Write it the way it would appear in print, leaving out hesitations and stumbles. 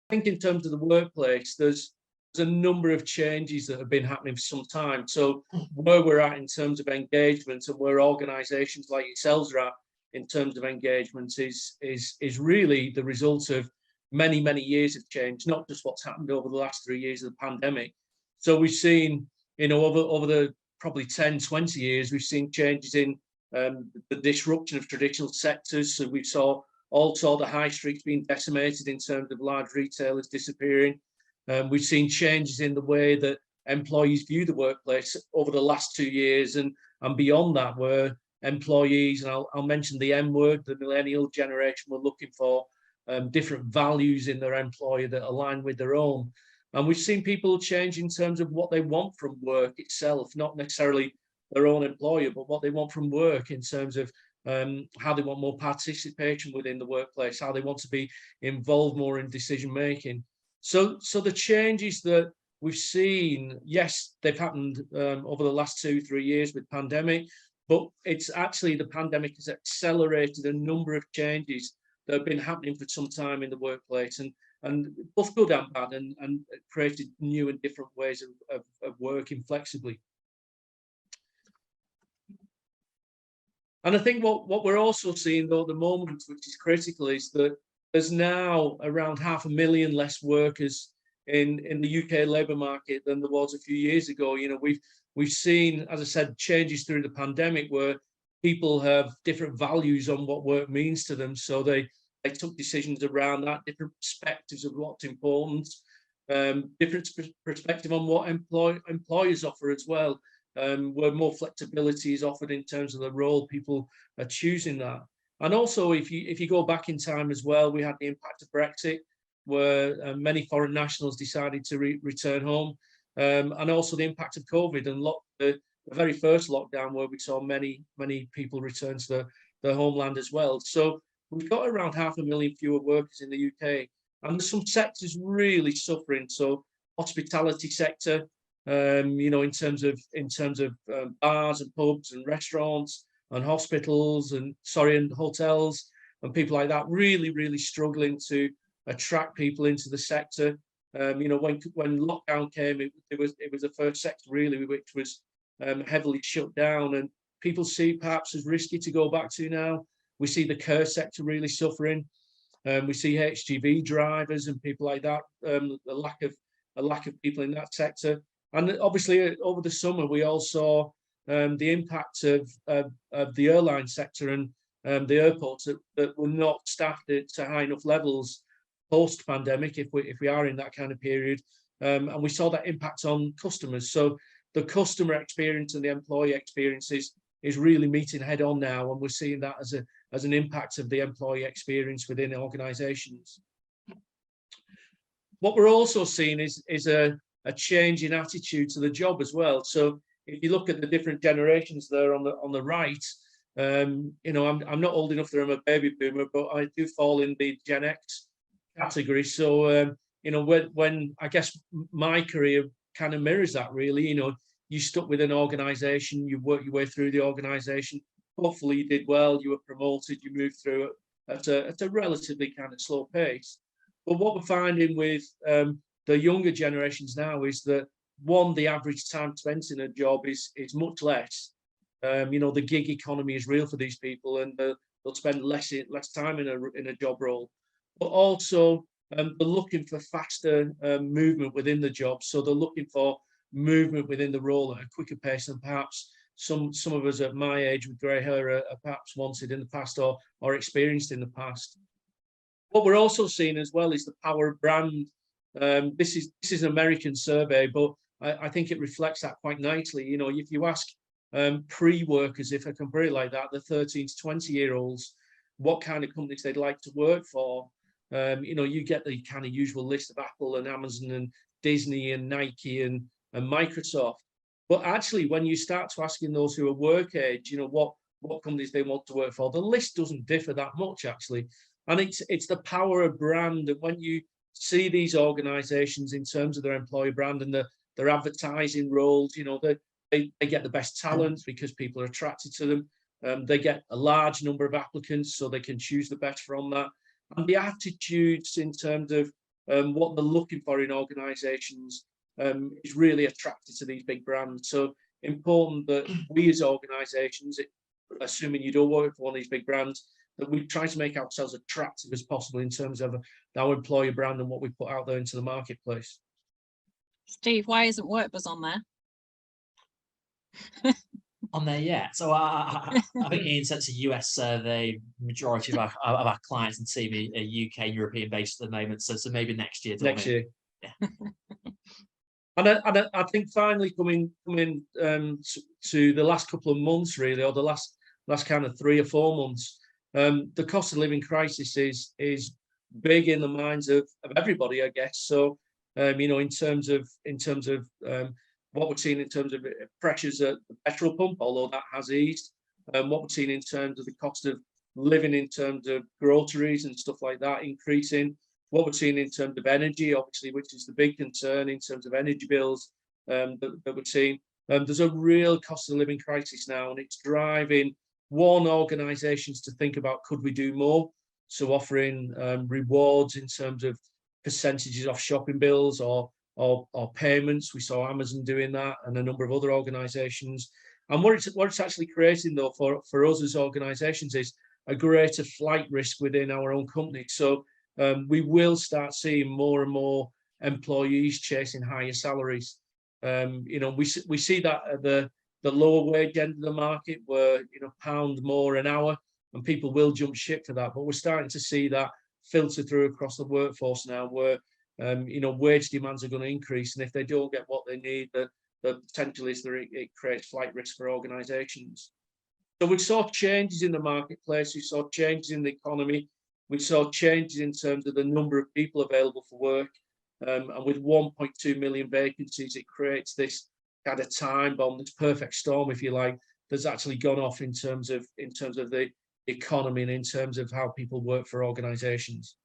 think in terms of the workplace, there's a number of changes that have been happening for some time. So where we're at in terms of engagement and where organisations like yourselves are at in terms of engagement is really the result of many, many years of change, not just what's happened over the last 3 years of the pandemic. So we've seen, over the probably 10, 20 years, we've seen changes in the disruption of traditional sectors. So we saw also the high streets being decimated in terms of large retailers disappearing. We've seen changes in the way that employees view the workplace over the last 2 years and beyond that, where employees, and I'll mention the M word, the millennial generation, were looking for different values in their employer that align with their own. And we've seen people change in terms of what they want from work itself, not necessarily their own employer, but what they want from work in terms of how they want more participation within the workplace, how they want to be involved more in decision making. So the changes that we've seen, yes, they've happened over the last 2-3 years with pandemic, but it's actually the pandemic has accelerated a number of changes that have been happening for some time in the workplace, and both good and bad, and created new and different ways of working flexibly. And I think what we're also seeing, though, at the moment, which is critical, is that there's now around 500,000 less workers in the UK labour market than there was a few years ago. We've seen, as I said, changes through the pandemic where people have different values on what work means to them. So they took decisions around that, different perspectives of what's important, different perspective on what employers offer as well, where more flexibility is offered in terms of the role people are choosing that. And also, if you go back in time as well, we had the impact of Brexit, where many foreign nationals decided to return home, and also the impact of COVID and the very first lockdown, where we saw many people return to their homeland as well. So we've got around 500,000 fewer workers in the UK, and there's some sectors really suffering. So hospitality sector, in terms of bars and pubs and restaurants and hospitals and hotels and people like that, really struggling to attract people into the sector. When lockdown came, it was the first sector really which was heavily shut down, and people see perhaps as risky to go back to now. We see the care sector really suffering. We see HGV drivers and people like that. A lack of people in that sector, and obviously over the summer we all saw the impact of the airline sector and the airports that were not staffed to high enough levels post-pandemic, if we are in that kind of period, and we saw that impact on customers. So the customer experience and the employee experience is really meeting head on now, and we're seeing that as an impact of the employee experience within organisations. What we're also seeing is a change in attitude to the job as well. So if you look at the different generations there on the right, I'm not old enough that I'm a baby boomer, but I do fall in the Gen X category. So when I guess my career kind of mirrors that really. You stuck with an organisation, you worked your way through the organisation. Hopefully you did well, you were promoted, you moved through it at a relatively kind of slow pace. But what we're finding with the younger generations now is that, one, the average time spent in a job is much less. The gig economy is real for these people, and they'll spend less time in a job role. But also they're looking for faster movement within the job. So they're looking for movement within the role at a quicker pace than perhaps some of us at my age with grey hair are perhaps wanted in the past or experienced in the past. What we're also seeing as well is the power of brand. This is an American survey, but I think it reflects that quite nicely. If you ask pre-workers, if I can put it like that, the 13 to 20-year-olds, what kind of companies they'd like to work for, you get the kind of usual list of Apple and Amazon and Disney and Nike and Microsoft. But actually, when you start to asking those who are work age, what companies they want to work for, the list doesn't differ that much actually. And it's the power of brand. And when you see these organizations in terms of their employer brand and their advertising roles, they get the best talents because people are attracted to them. They get a large number of applicants, so they can choose the best from that. And the attitudes in terms of what they're looking for in organisations is really attracted to these big brands. So important that we as organisations, assuming you don't work for one of these big brands, that we try to make ourselves attractive as possible in terms of our employer brand and what we put out there into the marketplace. Steve, why isn't WorkBuzz on there? On there yet. So I think Ian sent a US survey. Majority of our clients and team are UK and European based at the moment. So maybe next year. Next year. Yeah. And I think finally coming to the last couple of months, really, or the last kind of 3 or 4 months, the cost of living crisis is big in the minds of everybody, I guess. So you know, in terms of what we're seeing in terms of pressures at the petrol pump, although that has eased, what we're seeing in terms of the cost of living, in terms of groceries and stuff like that increasing, what we're seeing in terms of energy, obviously, which is the big concern in terms of energy bills that we're seeing. There's a real cost of living crisis now, and it's driving organisations to think about, could we do more? So offering rewards in terms of percentages off shopping bills or payments. We saw Amazon doing that, and a number of other organisations. And what it's actually creating, though, for us as organisations, is a greater flight risk within our own company. So we will start seeing more and more employees chasing higher salaries. You know, we see that at the lower wage end of the market, where, you know, £1 more an hour, and people will jump ship for that. But we're starting to see that filter through across the workforce now, where you know, wage demands are going to increase, and if they don't get what they need, the potential is that it creates flight risk for organisations. So we saw changes in the marketplace, we saw changes in the economy, we saw changes in terms of the number of people available for work, and with 1.2 million vacancies, it creates this kind of time bomb, this perfect storm, if you like, that's actually gone off in terms of the economy and in terms of how people work for organisations.